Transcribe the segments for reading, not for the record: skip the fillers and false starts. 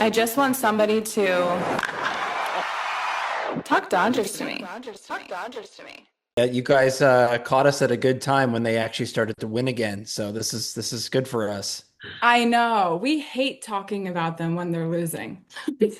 I just want somebody to talk Dodgers to me. Yeah, you guys caught us at a good time when they actually started to win again. So this is good for us. I know. We hate talking about them when they're losing. I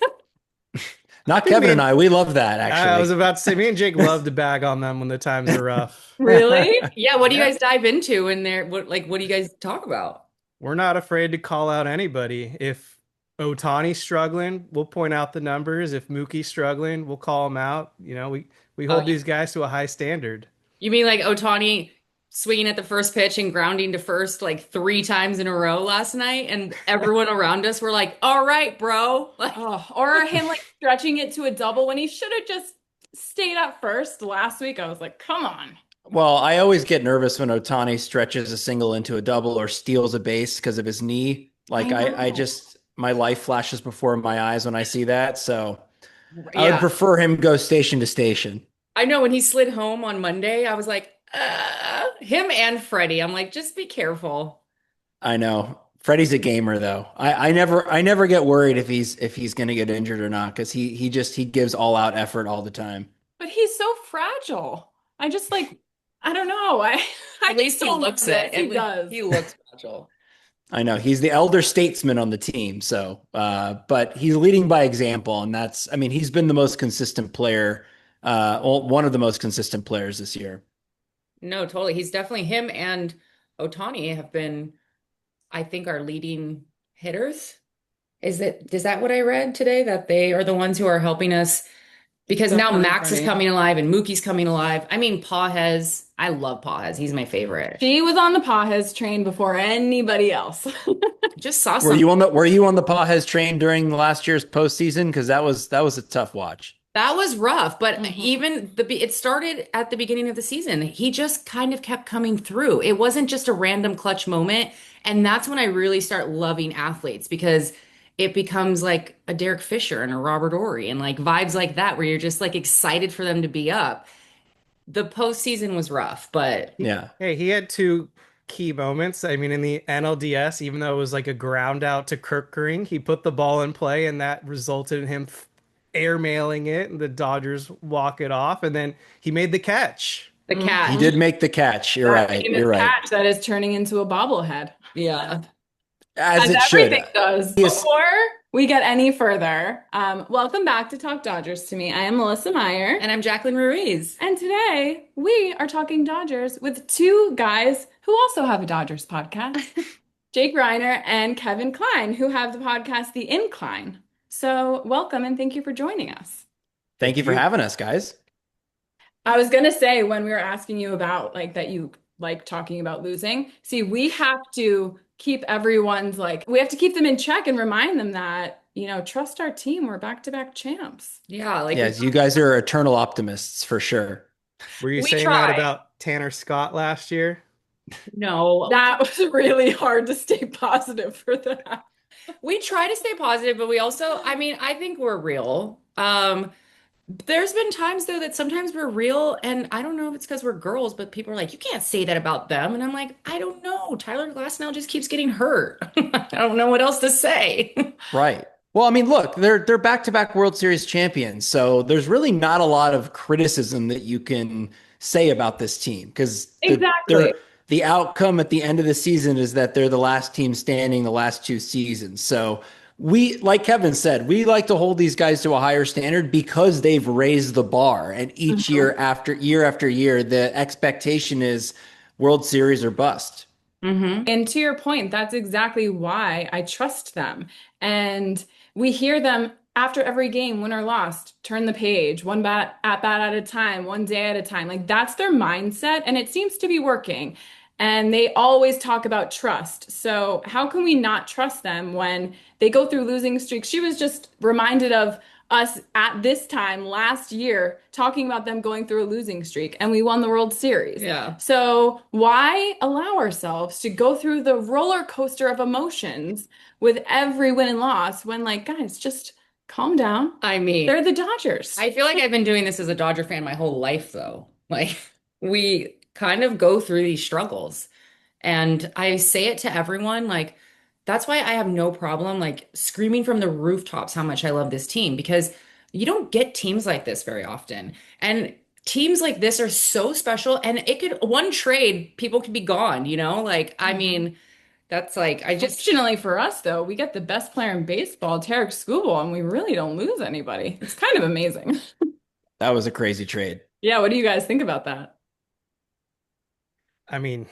Not think Kevin me and and I. We love that I was actually. about to say me and Jake love to bag on them when the times are rough. Really? Yeah, what do you Yeah. guys dive into in there? What do you guys talk about? We're not afraid to call out anybody. If Otani's struggling, we'll point out the numbers. If Mookie's struggling, we'll call them out. We Oh, hold these guys to a high standard. you mean like Otani swinging at the first pitch and grounding to first like three times in a row last night, and everyone around us were like, "All right, bro." Like, Oh, or him like stretching it to a double when he should have just stayed up first last week. I was like, come on. Well, I always get nervous when Otani stretches a single into a double or steals a base because of his knee. I Like I know. just my life flashes before my eyes when I see that. So I would yeah, prefer him go station to station. I know when he slid home on Monday, I was like, him and Freddie. I'm like, just be careful. I know. Freddie's a gamer though. I never get worried if he's gonna get injured or not because he gives all out effort all the time. But he's so fragile. I just like, I don't know. I At just least he don't looks love this. it. He does. He looks fragile. I know he's the elder statesman on the team, so but he's leading by example, and I mean, he's been the most consistent player, one of the most consistent players this year. No, totally. He's definitely him and Otani have been, I think, our leading hitters. Is that what I read today? That they are the ones who are helping us because That's now kind of Max is funny. coming alive and Mookie's coming alive. I mean, Pages, I love Pages. He's my favorite. She was on the Pajes train before anybody else. Just saw Were some. you on the Were you on the Pajes train during last year's postseason? Because that was a tough watch. That was rough, but Mhm. even it started at the beginning of the season. He just kind of kept coming through. It wasn't just a random clutch moment, and that's when I really start loving athletes because it becomes like a Derek Fisher and a Robert Ory and like vibes like that where you're just like excited for them to be up. The postseason was rough, but Yeah, Hey, he had two key moments. I mean, in the NLDS, even though it was like a ground out to Kirkering, he put the ball in play, and that resulted in him airmailing it, and the Dodgers walk it off. And then he made the catch. the he cat, did make the catch. You're That right. famous You're right. catch that is turning into a bobblehead. yeah. As As it should. everything does. Yes. Before we get any further, welcome back to Talk Dodgers to me. I am Melissa Meyer. And I'm Jacqueline Ruiz. And today we are talking Dodgers with two guys who also have a Dodgers podcast, Jake Reiner and Kevin Klein, who have the podcast The Incline. So welcome and thank you for joining us. Thank you for having us, guys. I was gonna say when we were asking you about like that you like talking about losing, see, we have to keep everyone's like we have to keep them in check and remind them that, trust our team. We're back-to-back champs. Yeah, like Yes, you guys are eternal optimists for sure. Were you We saying try. that about Tanner Scott last year? no. That was really hard to stay positive for that. We try to stay positive, but we also, I mean, I think we're real. There's been times though that sometimes we're real, and I don't know if it's because we're girls, but people are like, you can't say that about them. And I'm like, I don't know. Tyler Glasnow just keeps getting hurt. I don't know what else to say. Right. Well, I mean, look, they're back-to-back World Series champions, so there's really not a lot of criticism that you can say about this team because Exactly. the outcome at the end of the season is that they're the last team standing the last two seasons. So we, like Kevin said, we like to hold these guys to a higher standard because they've raised the bar, and each year after year, the expectation is World Series or bust. And to your point, that's exactly why I trust them. And we hear them after every game, win or lost, turn the page, one bat at a time, one day at a time. Like that's their mindset, and it seems to be working. And they always talk about trust. So how can we not trust them when they go through losing streaks? She was just reminded of us at this time last year talking about them going through a losing streak, and we won the World Series. Yeah. So why allow ourselves to go through the roller coaster of emotions with every win and loss when, like, guys, just calm down. I mean, They're the Dodgers. I feel like I've been doing this as a Dodger fan my whole life, though. Like, we kind of go through these struggles. And I say it to everyone, like, that's why I have no problem like screaming from the rooftops how much I love this team because you don't get teams like this very often. And teams like this are so special and it could one trade, people could be gone, you know? Like, I Mhm. mean, that's like I just Fortunately for us, though, we get the best player in baseball, Tarek Skubal, and we really don't lose anybody. It's kind of amazing. That was a crazy trade. Yeah, what do you guys think about that? I mean,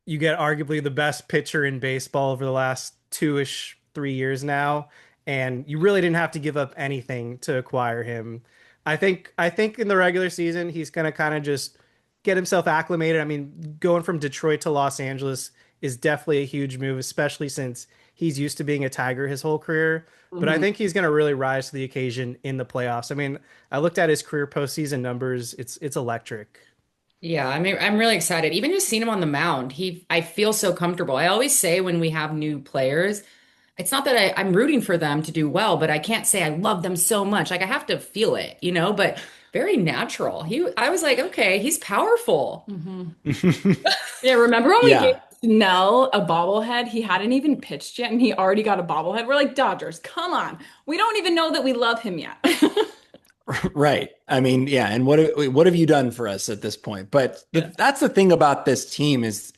you get arguably the best pitcher in baseball over the last 2-ish, 3 years now, and you really didn't have to give up anything to acquire him. I think in the regular season he's gonna kind of just get himself acclimated. I mean, going from Detroit to Los Angeles is definitely a huge move, especially since he's used to being a Tiger his whole career. But I Mhm. think he's gonna really rise to the occasion in the playoffs. I mean, I looked at his career postseason numbers. It's electric. yeah, I mean, I'm really excited. Even just seeing him on the mound, I feel so comfortable. I always say when we have new players, it's not that I'm rooting for them to do well, but I can't say I love them so much. Like I have to feel it, you know, but very natural. I was like, okay, he's powerful. Mhm. Yeah, remember when we gave Yeah. Snell a bobblehead? He hadn't even pitched yet, and he already got a bobblehead. We're like, Dodgers, come on. We don't even know that we love him yet. Right. I mean, yeah. And what have you done for us at this point? But Yeah. that's the thing about this team is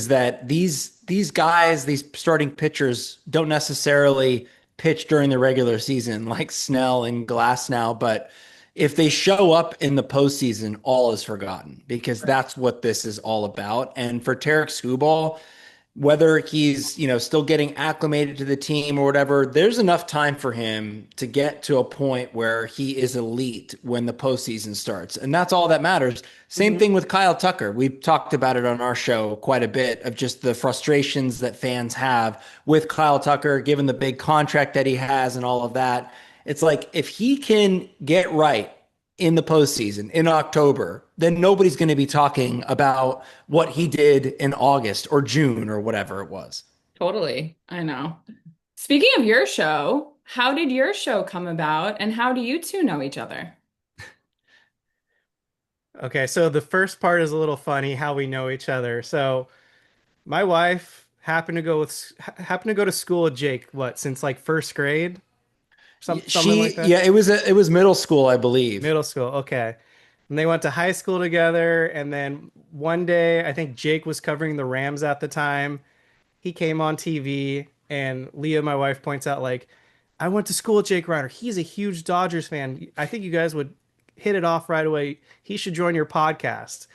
that these guys, these starting pitchers, don't necessarily pitch during the regular season like Snell and Glass now. But if they show up in the postseason, all is forgotten because that's what this is all about. And for Tarek Skubal, whether he's still getting acclimated to the team or whatever, there's enough time for him to get to a point where he is elite when the postseason starts, and that's all that matters. Same Mhm. thing with Kyle Tucker. We've talked about it on our show quite a bit of just the frustrations that fans have with Kyle Tucker, given the big contract that he has and all of that. It's like if he can get right in the postseason in October, then nobody's going to be talking about what he did in August or June or whatever it was. Totally. I know. Speaking of your show, how did your show come about, and how do you two know each other? Okay, so the first part is a little funny how we know each other. So my wife happened to go to school with Jake, what, since like first grade? Something like that. Yeah, it was middle school, I believe. Middle school. Okay. And they went to high school together, and then one day, I think Jake was covering the Rams at the time. He came on TV, and Leah, my wife, points out like, I went to school with Jake Reiner. He's a huge Dodgers fan. I think you guys would hit it off right away. He should join your podcast.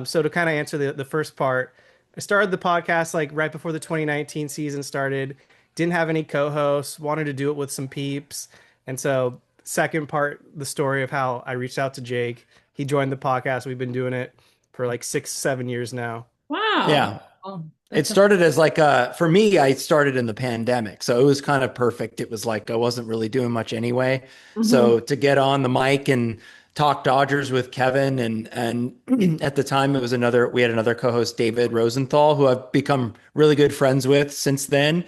So to kind of answer the first part, I started the podcast like right before the 2019 season started. Didn't have any co-hosts. Wanted to do it with some peeps, and so second part, the story of how I reached out to Jake. He joined the podcast. We've been doing it for like 6, 7 years now. Wow. Yeah. Oh, It that's started as like for me, I started in the pandemic. So it was kind of perfect. It was like I wasn't really doing much anyway. Mhm. So to get on the mic and talk Dodgers with Kevin and at the time we had another co-host, David Rosenthal, who I've become really good friends with since then.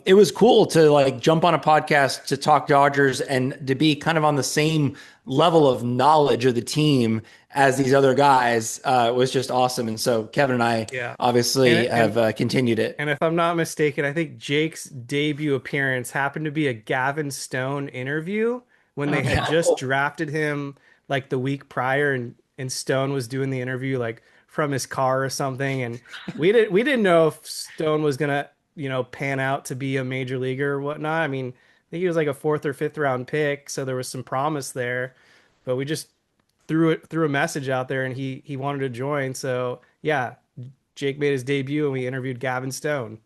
It was cool to like jump on a podcast to talk Dodgers and to be kind of on the same level of knowledge of the team as these other guys was just awesome. And so Kevin and I Yeah. obviously And and have continued it. and if I'm not mistaken, I think Jake's debut appearance happened to be a Gavin Stone interview when they had okay. Yeah. just drafted him like the week prior, and Stone was doing the interview like from his car or something, and we didn't know if Stone was gonna pan out to be a major leaguer or whatnot. I mean, I think he was like a fourth or fifth round pick, so there was some promise there, but we just threw a message out there, and he wanted to join. So yeah, Jake made his debut, and we interviewed Gavin Stone.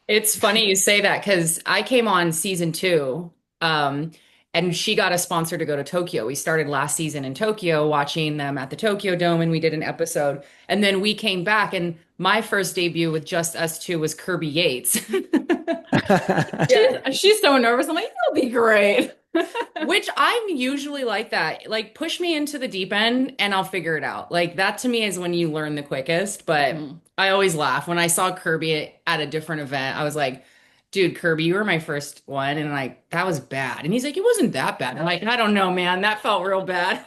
It's funny you say that because I came on season two, um, and she got a sponsor to go to Tokyo. We started last season in Tokyo, watching them at the Tokyo Dome, and we did an episode. And then we came back, and my first debut with just us two was Kirby Yates. She's so nervous. I'm like, you'll be great. Which I'm usually like that. Like push me into the deep end and I'll figure it out. Like that to me is when you learn the quickest. But Mhm. I always laugh when I saw Kirby at a different event. I was like, dude, Kirby, you were my first one. And like, that was bad. And he's like, it wasn't that bad. I'm like, I don't know, man. That felt real bad.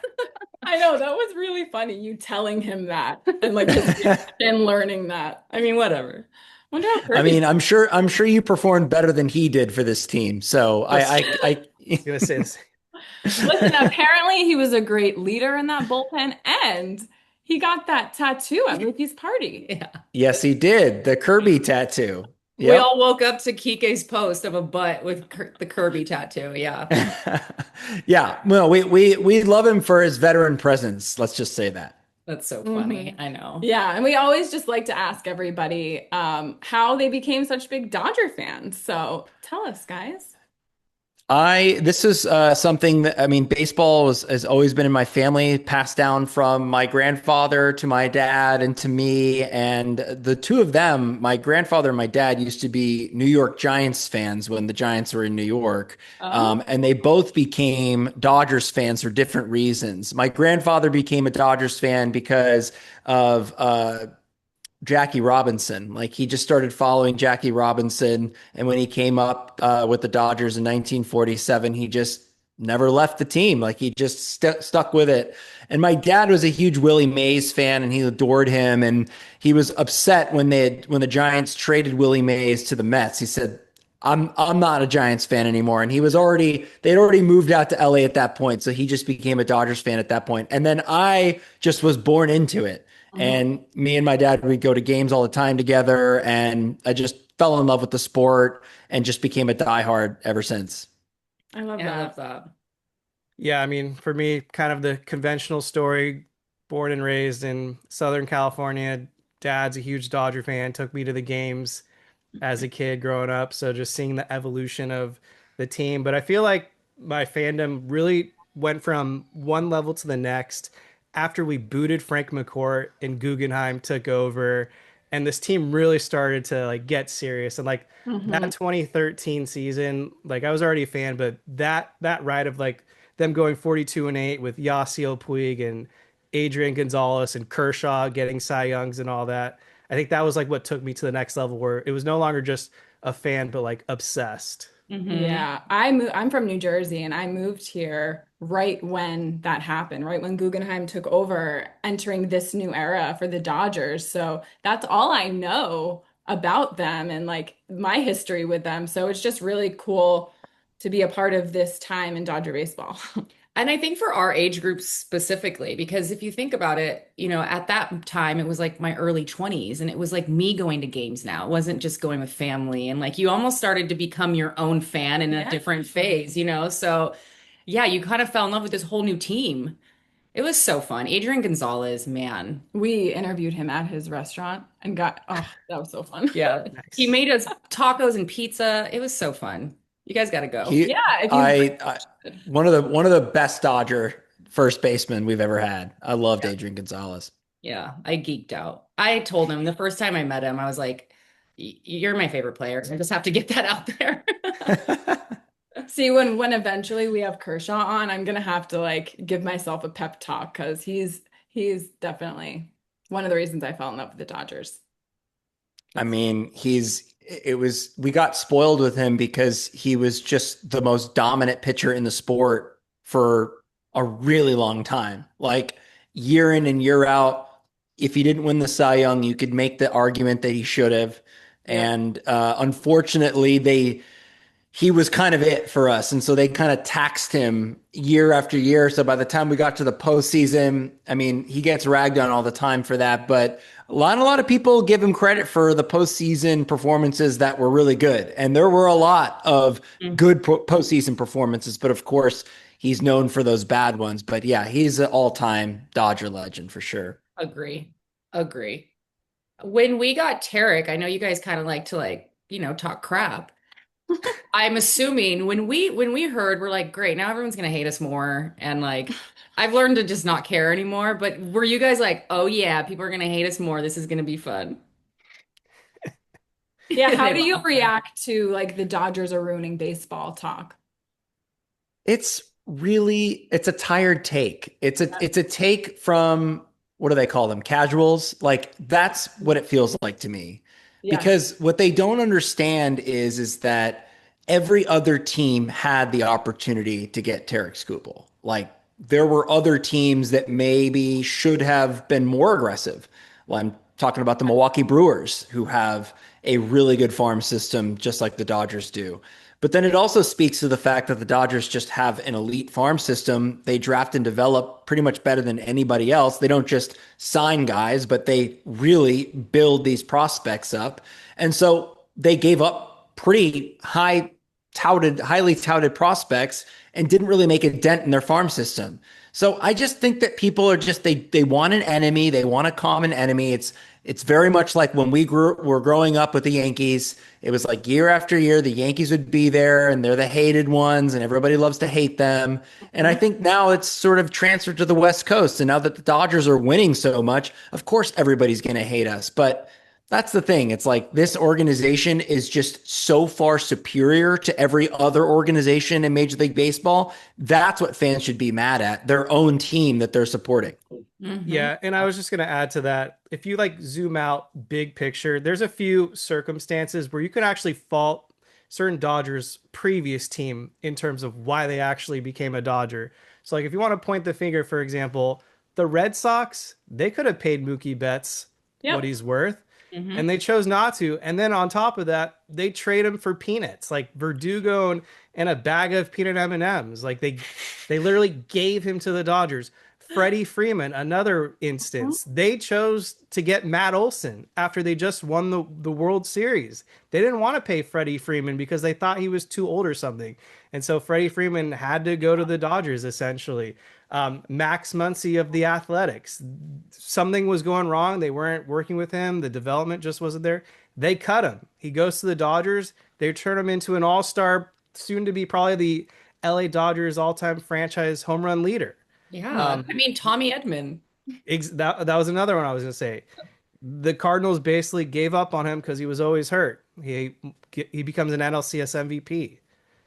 I know that was really funny, you telling him that and like his reaction learning that. I mean, whatever. Wonder how I Kirby. mean, I'm sure you performed better than he did for this team. So Was I gonna say this. Listen, apparently he was a great leader in that bullpen, and he got that tattoo at Mickey's party. Yeah. yes, he did. The Kirby tattoo. We all Yep. woke up to Kike's post of a butt with the Kirby tattoo. Yeah. Yeah. Well, we love him for his veteran presence. Let's just say that. That's so Hmm. funny. I know. Yeah, and we always just like to ask everybody how they became such big Dodger fans. So tell us, guys. This is something that I mean, has always been in my family, passed down from my grandfather to my dad and to me. And the two of them, my grandfather and my dad, used to be New York Giants fans when the Giants were in New York. Oh. And they both became Dodgers fans for different reasons. My grandfather became a Dodgers fan because of Jackie Robinson. Like he just started following Jackie Robinson, and when he came up with the Dodgers in 1947, he just never left the team. Like he just stuck with it. And my dad was a huge Willie Mays fan, and he adored him. And he was upset when the Giants traded Willie Mays to the Mets. He said, I'm not a Giants fan anymore. And they'd already moved out to LA at that point. So he just became a Dodgers fan at that point. And then I just was born into it. Mhm. And me and my dad, we'd go to games all the time together. And I just fell in love with the sport and just became a diehard ever since. I love Yeah, I that. love that. Yeah, I mean, for me, kind of the conventional story, born and raised in Southern California. Dad's a huge Dodger fan, took me to the games as a kid growing up. So just seeing the evolution of the team. But I feel like my fandom really went from one level to the next after we booted Frank McCourt and Guggenheim took over. And this team really started to like get serious. And like Hmm. that 2013 season, like I was already a fan, but that ride of like them going 42-8 with Yasiel Puig and Adrian Gonzalez and Kershaw getting Cy Youngs and all that. I think that was like what took me to the next level where it was no longer just a fan, but like obsessed. Hmm. Yeah, I'm from New Jersey and I moved here right when that happened, right when Guggenheim took over, entering this new era for the Dodgers. So that's all I know about them and like my history with them. So it's just really cool to be a part of this time in Dodger baseball. And I think for our age group specifically, because if you think about it, at that time it was like my early 20s and it was like me going to games now. It wasn't just going with family. And like you almost started to become your own fan in a Yeah. different phase. So yeah, you kind of fell in love with this whole new team. It was so fun. Adrian Gonzalez, man. We interviewed him at his restaurant and that was so fun. Yeah. He Nice. made us tacos and pizza. It was so fun. You guys got to go. Yeah, He, if you I one of the best Dodger first basemen we've ever had. I loved Adrian Gonzalez. Yeah, I geeked out. I told him the first time I met him, I was like, You're my favorite player. I just have to get that out there." see when eventually we have Kershaw on, I'm gonna have to like give myself a pep talk because he's definitely one of the reasons I fell in love with the Dodgers. I mean, we got spoiled with him because he was just the most dominant pitcher in the sport for a really long time. Like year in and year out, if he didn't win the Cy Young, you could make the argument that he should have. Yep. And unfortunately, he was kind of it for us. And so they kind of taxed him year after year. So by the time we got to the postseason, I mean, he gets ragged on all the time for that. But a lot of people give him credit for the postseason performances that were really good. And there were a lot of Mhm. good postseason performances. But of course, he's known for those bad ones. But yeah, he's an all-time Dodger legend for sure. Agree. Agree. When we got Tarek, I know you guys kind of like to talk crap. I'm assuming when we heard, we're like, great, now everyone's gonna hate us more. And like I've learned to just not care anymore. But were you guys like, oh yeah, people are gonna hate us more. This is gonna be fun. Yeah, how They do you laughed. react to like the Dodgers are ruining baseball talk? It's a tired take. It's a take from what do they call them? Casuals. Like that's what it feels like to me. Yes. Because what they don't understand is that every other team had the opportunity to get Tarek Skubal. Like there were other teams that maybe should have been more aggressive. Well, I'm talking about the Milwaukee Brewers, who have a really good farm system, just like the Dodgers do. But then it also speaks to the fact that the Dodgers just have an elite farm system. They draft and develop pretty much better than anybody else. They don't just sign guys, but they really build these prospects up. And so they gave up pretty highly touted prospects and didn't really make a dent in their farm system. So I just think that people are just they want an enemy, they want a common enemy. It's very much like when were growing up with the Yankees. It was like year after year, the Yankees would be there and they're the hated ones and everybody loves to hate them. And I think now it's sort of transferred to the West Coast. And now that the Dodgers are winning so much, of course everybody's going to hate us. But that's the thing. It's like this organization is just so far superior to every other organization in Major League Baseball. That's what fans should be mad at, their own team that they're supporting. Yeah, and I was just going to add to that. If you like zoom out big picture, there's a few circumstances where you can actually fault certain Dodgers previous team in terms of why they actually became a Dodger. So like if you want to point the finger, for example, the Red Sox, they could have paid Mookie Betts what Yep. he's worth, and they chose not to. And then on top of that, they trade him for peanuts, like Verdugo and a bag of peanut M&Ms. Like they literally gave him to the Dodgers. Freddie Freeman, another instance. They chose to get Matt Olson after they just won the World Series. They didn't want to pay Freddie Freeman because they thought he was too old or something. And so Freddie Freeman had to go to the Dodgers, essentially. Max Muncy of the Athletics. Something was going wrong. They weren't working with him. The development just wasn't there. They cut him. He goes to the Dodgers. They turn him into an all-star, soon to be probably the LA Dodgers all-time franchise home run leader. Yeah. I mean, Tommy Edman. That was another one I was going to say. The Cardinals basically gave up on him because he was always hurt. He becomes an NLCS MVP.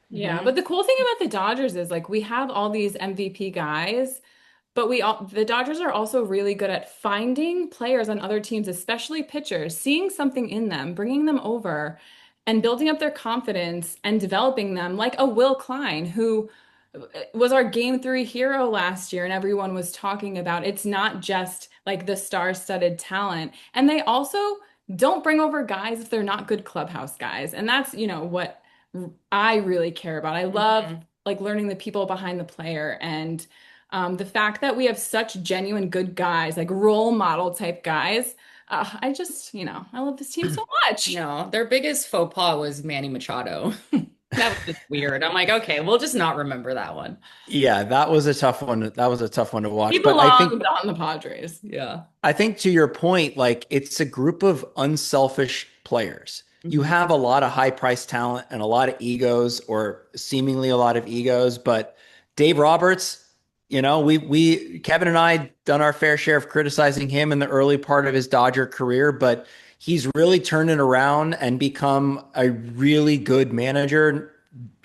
Yeah, but the cool thing about the Dodgers is like we have all these MVP guys, but the Dodgers are also really good at finding players on other teams, especially pitchers, seeing something in them, bringing them over and building up their confidence and developing them like a Will Klein who was our game 3 hero last year and everyone was talking about it's not just like the star-studded talent. And they also don't bring over guys if they're not good clubhouse guys. And that's, what I really care about. I love like learning the people behind the player and the fact that we have such genuine good guys, like role model type guys. I just, I love this team so much. No, their biggest faux pas was Manny Machado. That was just weird. I'm like, okay, we'll just not remember that one. Yeah, that was a tough one. That was a tough one to watch. He But I think belonged on the Padres. Yeah. I think to your point, like it's a group of unselfish players. You have a lot of high price talent and a lot of egos, or seemingly a lot of egos. But Dave Roberts, we Kevin and I done our fair share of criticizing him in the early part of his Dodger career, but he's really turned it around and become a really good manager,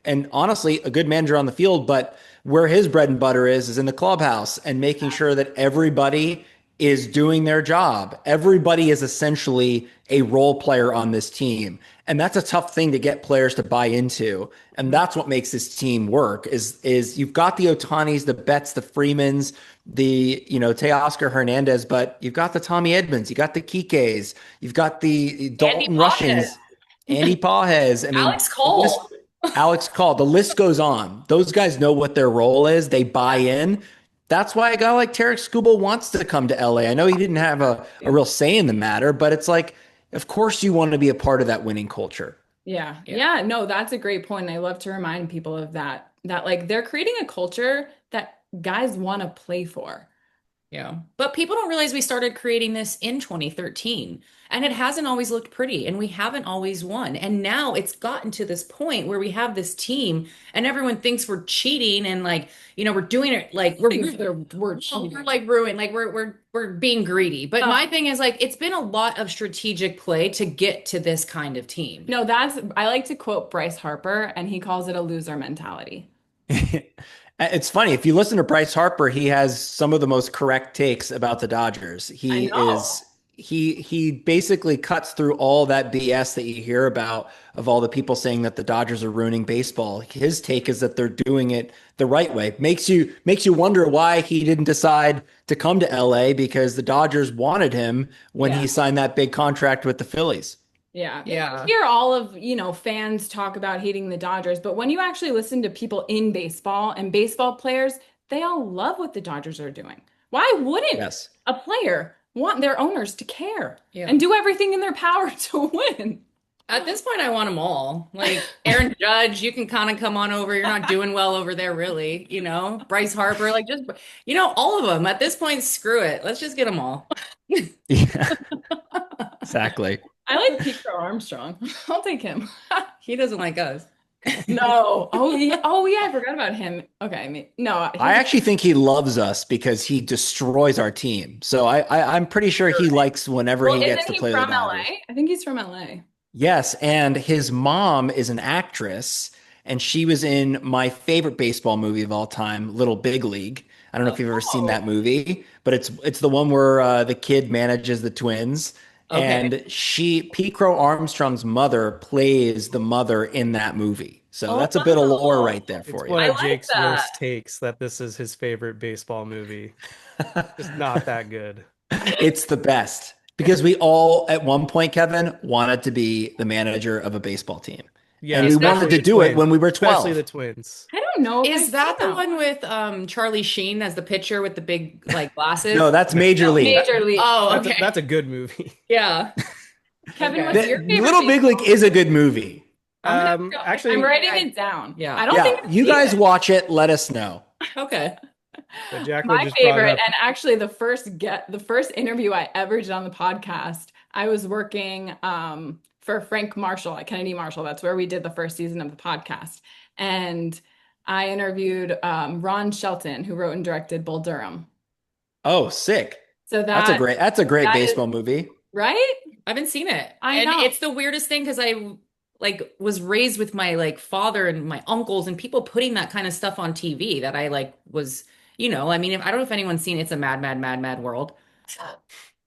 and honestly, a good manager on the field. But where his bread and butter is in the clubhouse and making sure that everybody is doing their job. Everybody is essentially a role player on this team. And that's a tough thing to get players to buy into. And that's what makes this team work is you've got the Otanis, the Betts, the Freemans, the, Teoscar Hernandez, but you've got the Tommy Edmonds, you got the Kikes, you've got the Dalton Rushings, Andy Pages. I mean, Alex Cole. Alex Cole. The list goes on. Those guys know what their role is. They buy in. That's why a guy like Tarek Skubal wants to come to LA. I know he didn't have a real say in the matter, but it's like, of course you want to be a part of that winning culture. Yeah. Yeah. No, that's a great point. And I love to remind people of that like they're creating a culture that guys want to play for. Yeah. But people don't realize we started creating this in 2013 and it hasn't always looked pretty and we haven't always won. And now it's gotten to this point where we have this team and everyone thinks we're cheating and like, we're doing it like We're like ruined, like we're being greedy. But my thing is like it's been a lot of strategic play to get to this kind of team. No, I like to quote Bryce Harper and he calls it a loser mentality. It's funny. If you listen to Bryce Harper, he has some of the most correct takes about the Dodgers. he basically cuts through all that BS that you hear about of all the people saying that the Dodgers are ruining baseball. His take is that they're doing it the right way. Makes you wonder why he didn't decide to come to LA because the Dodgers wanted him when Yeah. he signed that big contract with the Phillies. Yeah. You Yeah. hear all of, fans talk about hating the Dodgers, but when you actually listen to people in baseball and baseball players, they all love what the Dodgers are doing. Why wouldn't Yes. a player want their owners to care Yeah. and do everything in their power to win? At this point, I want them all. Like Aaron Judge, you can kind of come on over. You're not doing well over there, really. Bryce Harper, like just, all of them. At this point, screw it. Let's just get them all. Yeah, exactly. I like Pete Armstrong. I'll take him. He doesn't like us. No. Oh yeah. Oh yeah. I forgot about him. Okay. No. I actually think he loves us because he destroys our team. So I'm pretty sure he likes whenever Well, he gets isn't to he play with the from Dodgers. LA? I think he's from LA. Yes, and his mom is an actress, and she was in my favorite baseball movie of all time, Little Big League. I don't know if you've ever seen Oh. that movie, but it's the one where the kid manages the twins, Okay. and Pete Crow Armstrong's mother plays the mother in that movie. So Oh that's a bit of lore wow. right there It's for one you. I of like Jake's that. worst takes that this is his favorite baseball movie. Just not that good. It's the best because we all, at one point, Kevin, wanted to be the manager of a baseball team. Yeah, And we wanted especially to the do it twins. when we were Especially 12. the twins. I don't know if Is I've that seen the that one with Charlie Sheen as the pitcher with the big like glasses? No, that's No. Major No. League. Major League. Oh, That's a, okay. that's a good movie. Yeah. Kevin, Okay. what's your favorite Little Big League baseball is a movie? good movie. I'm gonna have to go. I'm Actually, writing I- it down. yeah. I don't think Yeah, I've you seen guys it. watch it. Let us know. Okay. Jacqueline My just brought favorite, up. and actually the first interview I ever did on the podcast, I was working for Frank Marshall at Kennedy Marshall. That's where we did the first season of the podcast. And I interviewed Ron Shelton, who wrote and directed Bull Durham. Oh, sick. So That's a great that is baseball movie. right. I haven't seen it. I And know. it's the weirdest thing because I like was raised with my like father and my uncles and people putting that kind of stuff on TV that I like was, I mean, if I don't know if anyone's seen It's a Mad, Mad, Mad, Mad World.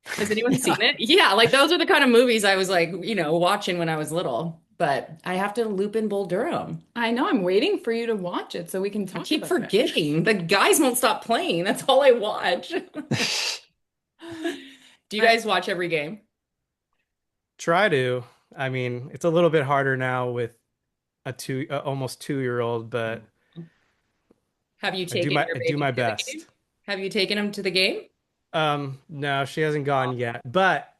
Has anyone Yeah. seen it? Yeah, like those are the kind of movies I was like, watching when I was little. But I have to loop in Bull Durham. I know. I'm waiting for you to watch it so we can I talk keep about it. forgetting. The guys won't stop playing. That's all I watch. Do you guys watch every game? Try to. I mean, it's a little bit harder now with almost 2-year-old, but Have you I do taken my your I do baby my to the best. game? Have you taken him to the game? No, she hasn't gone yet, but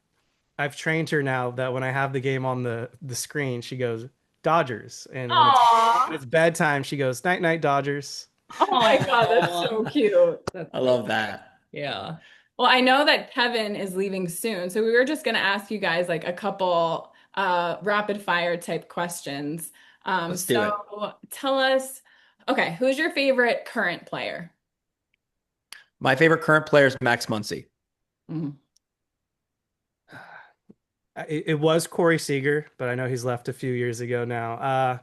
I've trained her now that when I have the game on the screen, she goes Dodgers, and when Aw. it's bedtime, she goes night night Dodgers. Oh my God, that's so cute. That's I so love funny. that. Yeah. Well, I know that Kevin is leaving soon, so we were just going to ask you guys like a couple rapid fire type questions. Let's do it. So tell us, okay, who's your favorite current player? My favorite current player is Max Muncy. Mhm. It was Corey Seager, but I know he's left a few years ago now.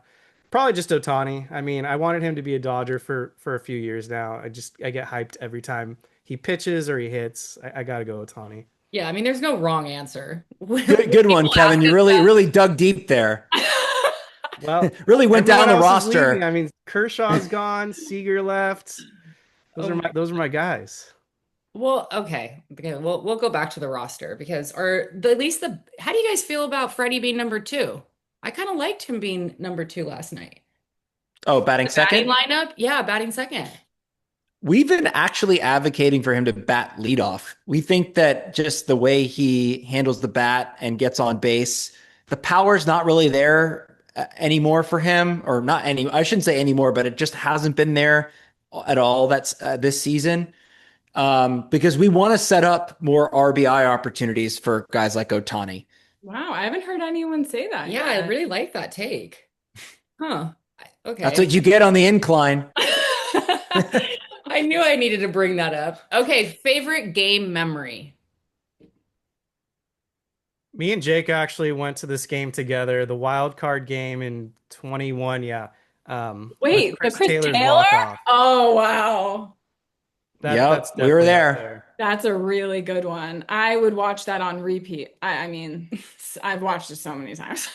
Probably just Ohtani. I mean, I wanted him to be a Dodger for a few years now. I get hyped every time he pitches or he hits. I gotta go Ohtani. Yeah, I mean, there's no wrong answer. Good one, People Kevin. ask You us really that. really dug deep there. Well, Really went down everyone the else is roster. leaving. I mean, Kershaw's gone, Seager left. Those Oh are my my guys. Well, okay. We'll go back to the roster because at least how do you guys feel about Freddie being number two? I kind of liked him being number two last night. Oh, batting The batting second? lineup, yeah, batting second. We've been actually advocating for him to bat leadoff. We think that just the way he handles the bat and gets on base, the power's not really there anymore for him, or not any. I shouldn't say anymore, but it just hasn't been there at all. That's this season. Because we want to set up more RBI opportunities for guys like Ohtani. Wow, I haven't heard anyone say that Yeah, I yet. really like that take. Huh. That's Okay. what you get on the incline. I knew I needed to bring that up. Okay, favorite game memory. Me and Jake actually went to this game together, the wild card game in 21. Yeah. With Wait, the Chris Chris Taylor's Taylor? walk-off. Oh, wow. Yep, That's we were definitely up there. That's a really good one. I would watch that on repeat. I mean, I've watched it so many times.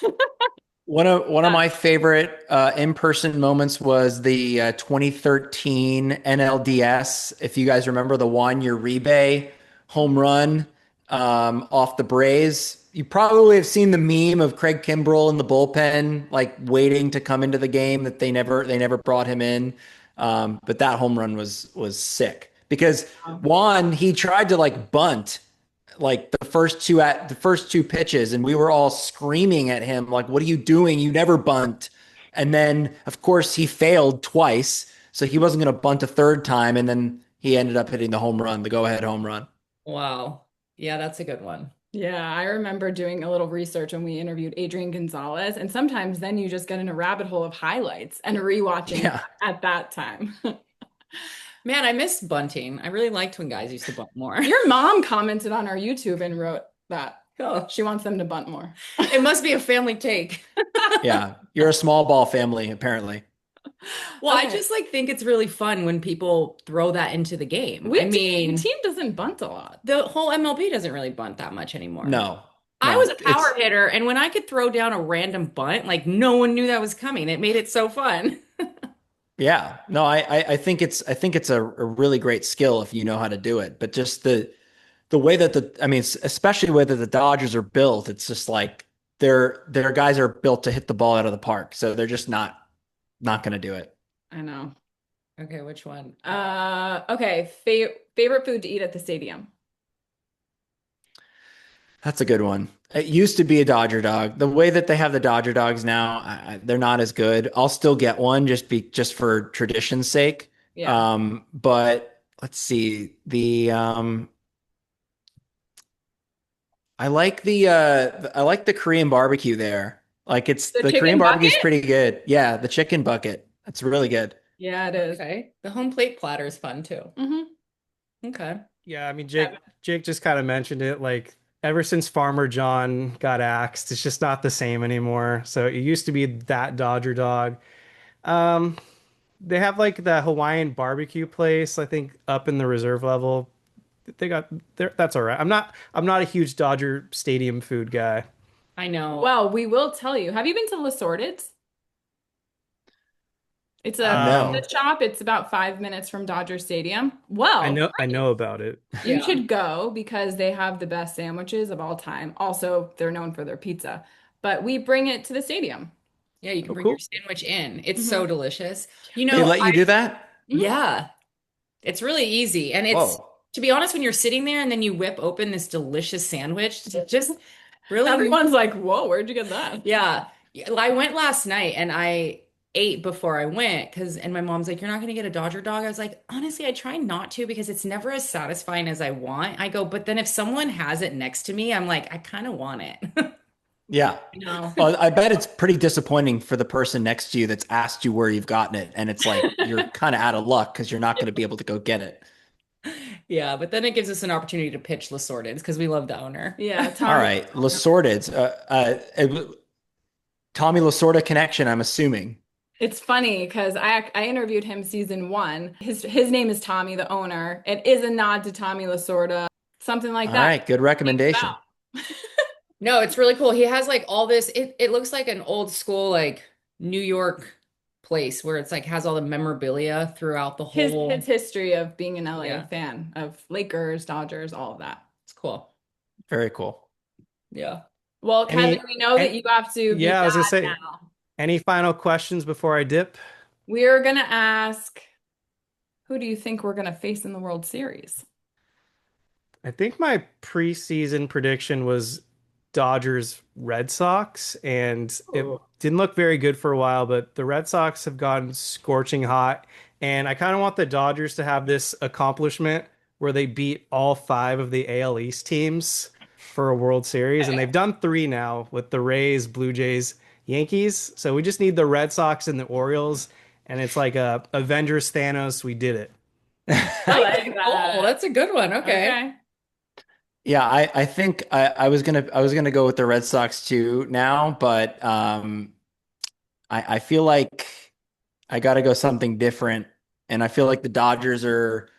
One of my favorite in-person moments was the 2013 NLDS. If you guys remember the Juan Uribe home run off the Braves, you probably have seen the meme of Craig Kimbrell in the bullpen, like waiting to come into the game that they never brought him in. But that home run was sick because Juan he tried to like bunt like the first two pitches, and we were all screaming at him like, what are you doing, you never bunt. And then of course he failed twice, so he wasn't going to bunt a third time, and then he ended up hitting the home run, the go-ahead home run. Wow. Yeah, that's a good one. Yeah, I remember doing a little research when we interviewed Adrian Gonzalez, and sometimes then you just get in a rabbit hole of highlights and rewatching Yeah. at that time. Man, I missed bunting. I really liked when guys used to bunt more. Your mom commented on our YouTube and wrote that Oh, she wants them to bunt more. it must be a family take. Yeah, you're a small ball family apparently. Well, I Okay. just like think it's really fun when people throw that into the game. We I the mean, team doesn't bunt a lot. the whole MLB doesn't really bunt that much anymore. No, I was no, a it's power hitter, and when I could throw down a random bunt, like no one knew that was coming. It made it so fun. yeah, no, I think it's a really great skill if you know how to do it, but just the way that I mean, especially the way that the Dodgers are built, it's just like their guys are built to hit the ball out of the park, so they're just not going to do it. I know. Okay, which one? Okay, favorite food to eat at the stadium. That's a good one. It used to be a Dodger dog. The way that they have the Dodger dogs now, they're not as good. I'll still get one just for tradition's sake. Yeah. But let's see. I like the Korean barbecue there. Like it's The the Korean chicken barbecue is bucket? pretty good. Yeah, the chicken bucket. That's really good. Yeah, it is. Okay. The home plate platter is fun too. Mm-hmm. Okay. Yeah, I mean Jake just kind of mentioned it. Like ever since Farmer John got axed, it's just not the same anymore. So it used to be that Dodger dog. Um, they have like the Hawaiian barbecue place, I think, up in the reserve level. They got there. That's all right. I'm not a huge Dodger Stadium food guy. I know. Well, we will tell you. Have you been to Le Sorted's? It's a Um, pizza No. shop. It's about 5 minutes from Dodger Stadium. I Well, know I know about it. you Yeah. should go because they have the best sandwiches of all time. Also, they're known for their pizza, but we bring it to the stadium. Yeah, you can Oh, bring your cool. sandwich in. It's Hmm. so delicious. You They know, let you do that? yeah, it's really easy. And it's, Whoa. to be honest, when you're sitting there and then you whip open this delicious sandwich, just really, Everyone's like, "Whoa, where'd you get that?" yeah. Yeah, I went last night and I ate before I went and my mom's like, "You're not going to get a Dodger dog?" I was like, "Honestly, I try not to because it's never as satisfying as I want." I go, "But then if someone has it next to me, I'm like, I kind of want it." Yeah. No. Well, I bet it's pretty disappointing for the person next to you that's asked you where you've gotten it. And it's like you're kind of out of luck because you're not going to be able to go get it. Yeah, but then it gives us an opportunity to pitch Le Sorteds because we love the owner. Yeah, All Tommy. right. Lasorted. Tommy Lasorda connection, I'm assuming. It's funny because I interviewed him season one. His name is Tommy, the owner. It is a nod to Tommy Lasorda, something like All that. right. Good recommendation. Wow. No, it's really cool. He has like all this, it looks like an old school like New York place where it's like has all the memorabilia throughout the His whole. history of being an LA Yeah, fan of Lakers, Dodgers, all of that. it's cool. Very cool. Yeah. Well, Kevin, Any, we know that and you have to be yeah, I was gonna back say, now. any final questions before I dip? We're gonna ask, who do you think we're gonna face in the World Series? I think my preseason prediction was Dodgers Red Sox, and it Ooh. didn't look very good for a while, but the Red Sox have gone scorching hot. And I kind of want the Dodgers to have this accomplishment where they beat all five of the AL East teams for a World Series. And they've done three now with the Rays, Blue Jays, Yankees. So we just need the Red Sox and the Orioles. And it's like a Avengers Thanos. We did it. I like Oh, that. that's a good one. Okay. Okay. Yeah, I think I was gonna go with the Red Sox too now, but I feel like I got to go something different, and I feel like the Dodgers are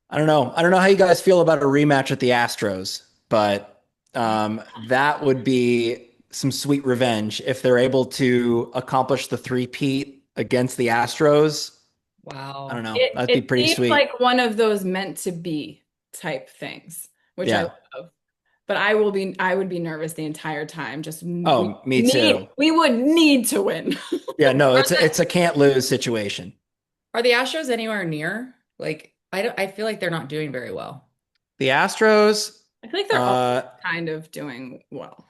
I don't know. I don't know how you guys feel about a rematch with the Astros, but that would be some sweet revenge if they're able to accomplish the three-peat against the Astros. I don't Wow. know. It That'd be it pretty seems sweet. like one of those meant to be type things, which I Yeah. love. But I would be nervous the entire time. Just Oh, me too. we would need to win. Yeah, no, Are it's a can't lose situation. are the Astros anywhere near? Like, I feel like they're not doing very well. The Astros, I feel like they're all uh, kind of doing well.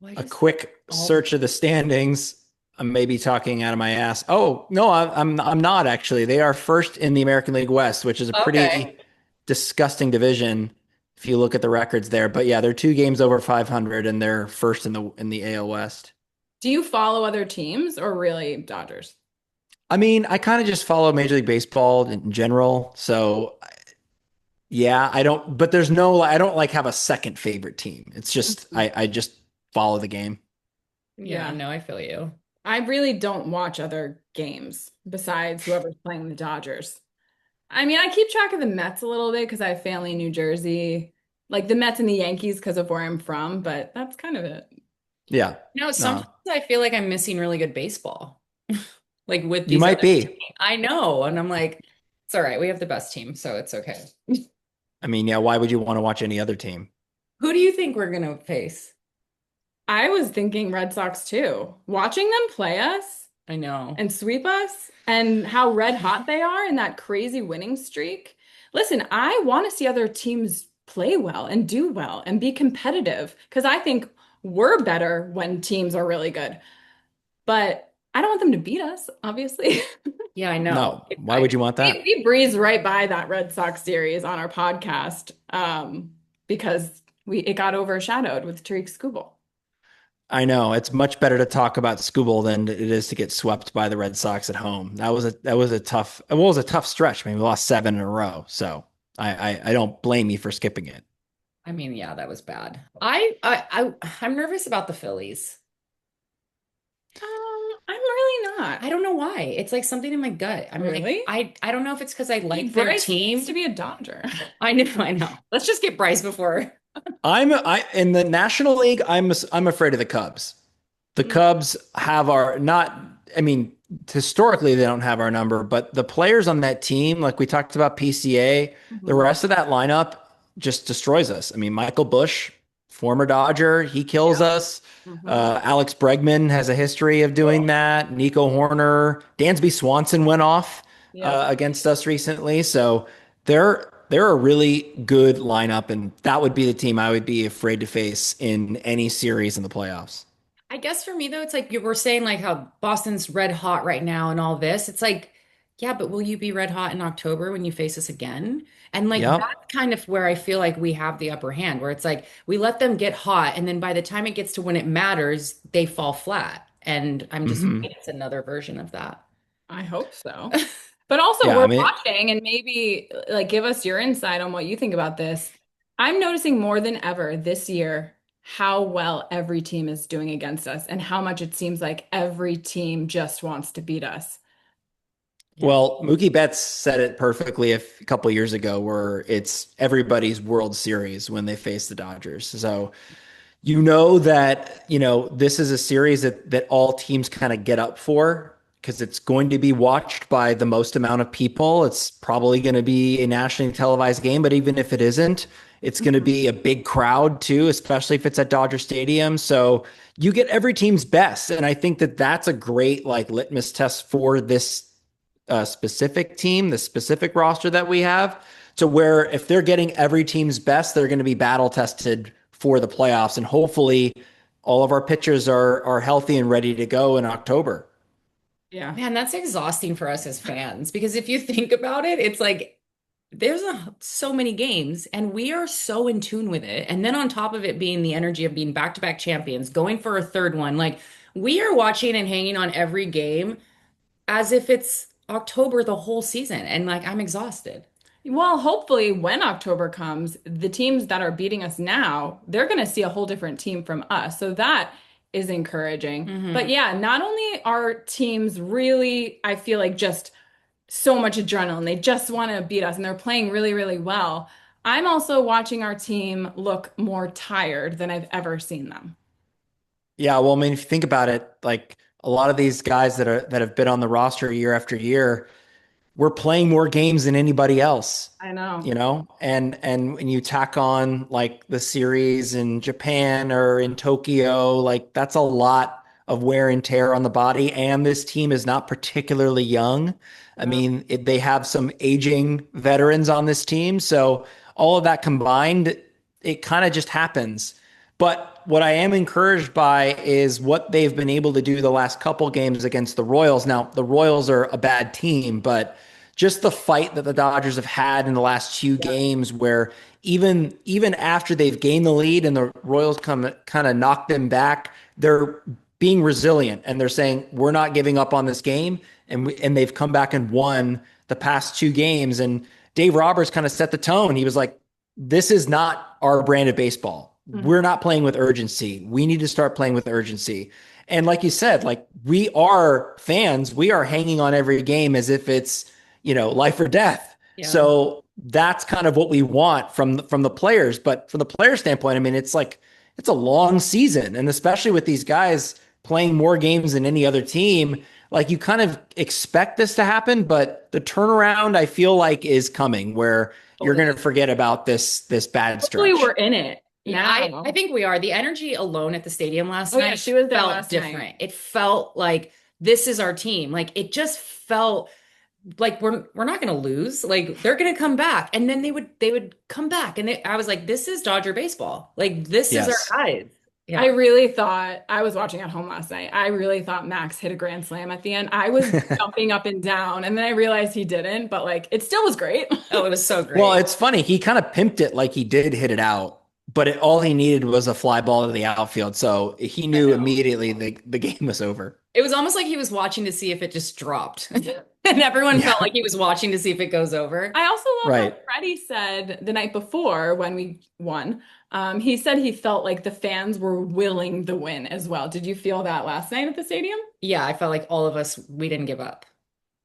Well, I a just feel like quick all the search of the standings. I'm maybe talking out of my ass. Oh no, I'm not actually. They are first in the American League West, which is a okay. pretty disgusting division if you look at the records there. But yeah, they're 2 games over 500, and they're first in the AL West. Do you follow other teams or really Dodgers? I mean, I kind of just follow Major League Baseball in general, so yeah, I don't. But there's no, I don't like have a second favorite team. It's just Mhm. I just follow the game. Yeah, Yeah. no, I feel you. I really don't watch other games besides whoever's playing the Dodgers. I mean, I keep track of the Mets a little bit because I have family in New Jersey, like the Mets and the Yankees because of where I'm from, but that's kind of it. Yeah, No, sometimes no, I feel like I'm missing really good baseball. Like with you these might other be. teams. I know. And I'm like, it's all right. We have the best team, so it's okay. I mean, yeah, why would you want to watch any other team? Who do you think we're gonna face? I was thinking Red Sox too. Watching them play us I know. and sweep us and how red hot they are in that crazy winning streak. Listen, I want to see other teams play well and do well and be competitive because I think we're better when teams are really good. But I don't want them to beat us, obviously. Yeah, I know. No, why would you want that? We breezed right by that Red Sox series on our podcast because it got overshadowed with Tariq Skubal. I know it's much better to talk about Skubal than it is to get swept by the Red Sox at home. That was a tough, well, it was a tough stretch. I mean, we lost 7 in a row, so I don't blame you for skipping it. I mean, yeah, that was bad. I'm nervous about the Phillies. I'm really I not. don't know why. It's like something in my gut. I'm like, Really? I don't know if it's because I like their Bryce needs to team. be a Dodger. I know, I know. Let's just get Bryce before. I in the National League, I'm afraid of the Cubs. The Cubs have our not, I mean, historically they don't have our number, but the players on that team, like we talked about PCA, the Mhm. rest of that lineup just destroys us. I mean, Michael Bush, former Dodger, he kills Yeah. us. Hmm. Alex Bregman has a history of doing that. Nico Horner, Dansby Swanson went off Yep. against us recently. So they're a really good lineup, and that would be the team I would be afraid to face in any series in the playoffs. I guess for me though, it's like you were saying like how Boston's red hot right now and all this. It's like, yeah, but will you be red hot in October when you face us again? And like Yep. that's kind of where I feel like we have the upper hand, where it's like we let them get hot, and then by the time it gets to when it matters, they fall flat. And I'm just Hmm. it's another version of that. I hope so. But also, Yeah, I we're mean, watching and maybe like give us your insight on what you think about this. I'm noticing more than ever this year how well every team is doing against us and how much it seems like every team just wants to beat us. Yeah. well, Mookie Betts said it perfectly a couple years ago, where it's everybody's World Series when they face the Dodgers. So you know that this is a series that all teams kind of get up for because it's going to be watched by the most amount of people. It's probably going to be a nationally televised game, but even if it isn't, it's going to Mhm. be a big crowd too, especially if it's at Dodger Stadium. So you get every team's best, and I think that that's a great like litmus test for this specific team, the specific roster that we have, to where if they're getting every team's best, they're going to be battle tested for the playoffs, and hopefully all of our pitchers are healthy and ready to go in October. Yeah. Man, that's exhausting for us as fans because if you think about it, it's like so many games and we are so in tune with it. And then on top of it being the energy of being back-to-back champions, going for a third one, like we are watching and hanging on every game as if it's October the whole season. And like I'm exhausted. Well, hopefully, when October comes, the teams that are beating us now, they're going to see a whole different team from us. So that is encouraging. But Hmm. yeah, not only are teams really, I feel like just so much adrenaline. They just want to beat us and they're playing really, really well. I'm also watching our team look more tired than I've ever seen them. Yeah, well, I mean, if you think about it, like a lot of these guys that have been on the roster year after year, we're playing more games than anybody else, I know. you know? And when you tack on like the series in Japan or in Tokyo, like that's a lot of wear and tear on the body. And this team is not particularly young. I No. mean, they have some aging veterans on this team. So all of that combined, it kind of just happens. But what I am encouraged by is what they've been able to do the last couple games against the Royals. Now, the Royals are a bad team, but just the fight that the Dodgers have had in the last few games where even after they've gained the lead and the Royals come kind of knock them back, they're being resilient and they're saying we're not giving up on this game and they've come back and won the past two games and Dave Roberts kind of set the tone. He was like, this is not our brand of baseball. We're Mhm. not playing with urgency. We need to start playing with urgency. And like you said, like we are fans, we are hanging on every game as if it's, life or death. Yeah. So that's kind of what we want from the players. But from the player standpoint, I mean, it's like it's a long season, and especially with these guys playing more games than any other team, like you kind of expect this to happen, but the turnaround I feel like is coming where you're going to forget about this bad Hopefully we're stretch. in it Yeah, I now. think we are. The energy alone at the stadium last Oh yeah, night she was there felt last night. different. It felt like this is our team. Like it just felt like we're not going to lose. Like they're going to come back, and then they would come back, and I was like, this is Dodger baseball. Like this is our Yes. guys. I Yeah. really thought I was watching at home last night. I really thought Max hit a grand slam at the end. I was jumping up and down, and then I realized he didn't, but like it still was great. Oh, it was so Well, great. it's funny. He kind of pimped it like he did hit it out, but all he needed was a fly ball to the outfield. So he I knew know. immediately the game was over. It was almost like he was watching to see if it just dropped, and everyone Yeah, felt like he was watching to see if it goes over. I also love how right. Freddie said the night before when we won, he said he felt like the fans were willing the win as well. Did you feel that last night at the stadium? Yeah, I felt like all of us, we didn't give up.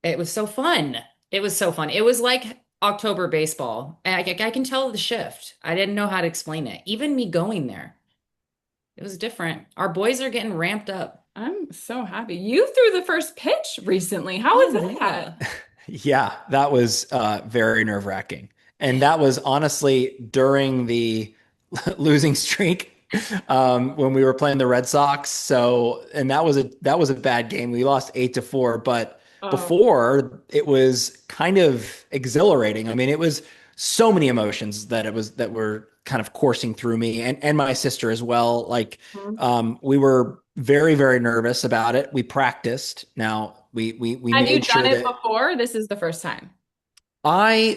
It was so fun. It was so fun. It was like October baseball. And I can tell the shift. I didn't know how to explain it. Even me going there, it was different. Our boys are getting ramped up. I'm so happy. You threw the first pitch recently. How was Oh, that? yeah. Yeah, that was very nerve-wracking. And that was honestly during the losing streak when we were playing the Red Sox. So, and that was a bad game. We lost 8-4, but Oh, before it was kind of exhilarating. I mean, it was so many emotions that were kind of coursing through me and my sister as well. Like mhm. we were very, very nervous about it. We practiced. Now we Had you made done sure it that before? This is the first time. I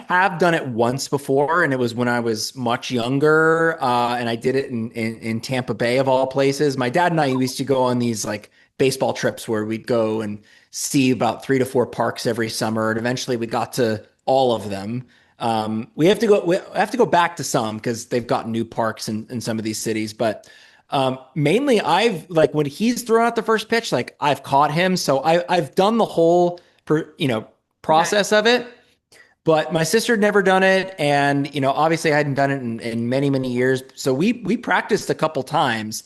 have done it once before, and it was when I was much younger, and I did it in Tampa Bay of all places. My dad and I used to go on these like baseball trips where we'd go and see about 3 to 4 parks every summer, and eventually we got to all of them. We have to go back to some because they've got new parks in some of these cities, but mainly I've like when he's thrown out the first pitch, like I've caught him, so I've done the whole Okay. process of it. But my sister had never done it, and obviously I hadn't done it in many, many years. So we practiced a couple times,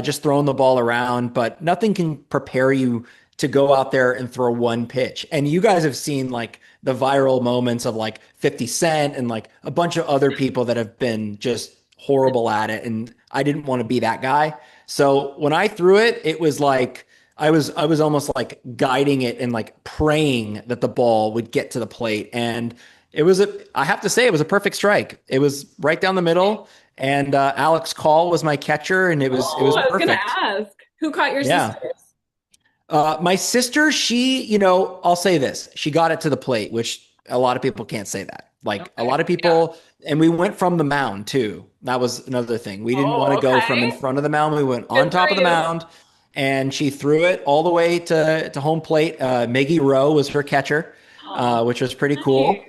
just throwing the ball around. But nothing can prepare you to go out there and throw one pitch. And you guys have seen like the viral moments of like 50 Cent and like a bunch of other people that have been just horrible at it. And I didn't want to be that guy. So when I threw it, it was like I was almost like guiding it and like praying that the ball would get to the plate. And I have to say it was a perfect strike. It was right down the middle. And Alex Call was my catcher, and it was Oh, I was gonna perfect. ask. Who caught your Yeah. sisters? My sister, I'll say this. She got it to the plate, which a lot of people can't say that. Like a Okay. lot of Yeah. people, and we went from the mound too. That was another thing. We didn't want Oh, to go from in okay. front of the mound. We went on Good for top of the you. mound, and she threw it all the way to home plate. Maggie Rowe was her catcher, Oh, which was pretty cool. nice.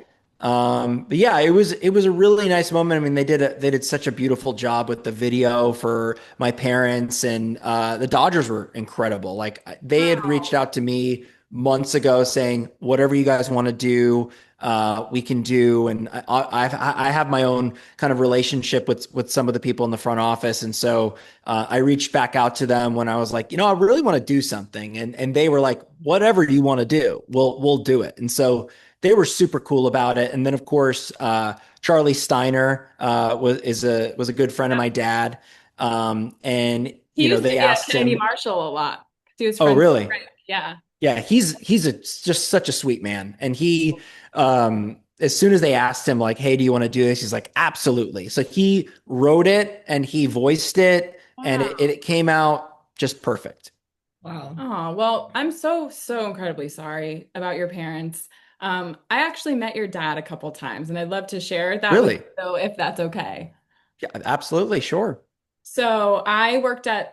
But yeah, it was a really nice moment. I mean, they did such a beautiful job with the video for my parents, and the Dodgers were incredible. Like they had reached Wow. out to me months ago saying, whatever you guys want to do, we can do. And I have my own kind of relationship with some of the people in the front office. And so I reached back out to them when I was like, I really want to do something. And they were like, whatever you want to do, we'll do it. And so they were super cool about it. And then of course, Charlie Steiner was a good friend of Yeah. my dad. And He used to they be at asked Kennedy him, Marshall a lot 'cause he was "Oh, friends with really?" Frank. Yeah. Yeah, he's just such a sweet man. And he as soon as they asked him like, "Hey, do you want to do this?" He's like, "Absolutely." So he wrote it and he voiced it and Wow. it came out just perfect. Wow. Oh, well, I'm so, so incredibly sorry about your parents. I actually met your dad a couple times, and I'd love to share that with you, Really? though, if that's okay. Yeah, absolutely, sure. So